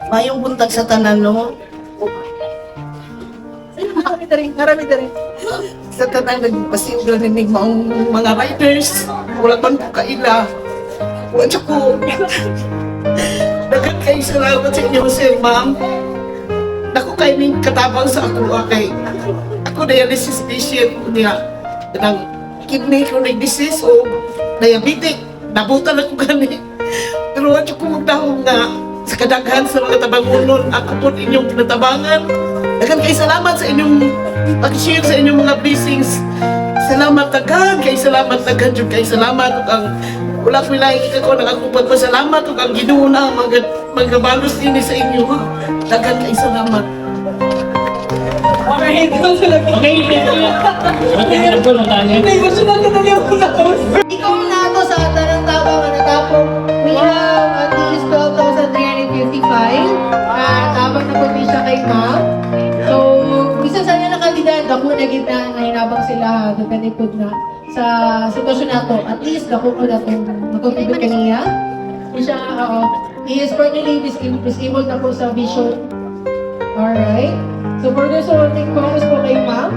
Mayong buntag sa tanan, no? Marami na rin. Sa tanan, nagpasiw na rin maong mga riders. Wala man ko kaila. Wala ko. Dagat kayo salamat sa inyo, sir, ma'am. Naku kayo ning katabang sa ako, kay ako dialysis patient niya. Nang kidney chronic disease o diabetic. Nabutan ako gani. Pero wala ko magdahong nga sa kadaghan sa mga tabangunon, ako po inyong pinatabangan. Dagan kayo salamat sa inyong pag-share sa inyong mga blessings. Salamat dagan kayo salamat dagan jud kayo salamat ug ang wala ko lahi ko nang ako pagpasalamat ug ang Ginoo na magabalos ini sa inyo. Dagan kayo salamat. Okay, ako lang tayo. Ikaw na to sa tanang tao nga natapos. We have at least 12,355 tabang na kundi siya kay ma'am. So, isa sa na kandidato, ako na gitna nga hinabang sila depende po na sa sitwasyon na to. At least ako po na itong mag-contribute kaniya. Siya, he is permanently disabled na po sa vision. Alright. So, for this one, take focus po kay ma'am.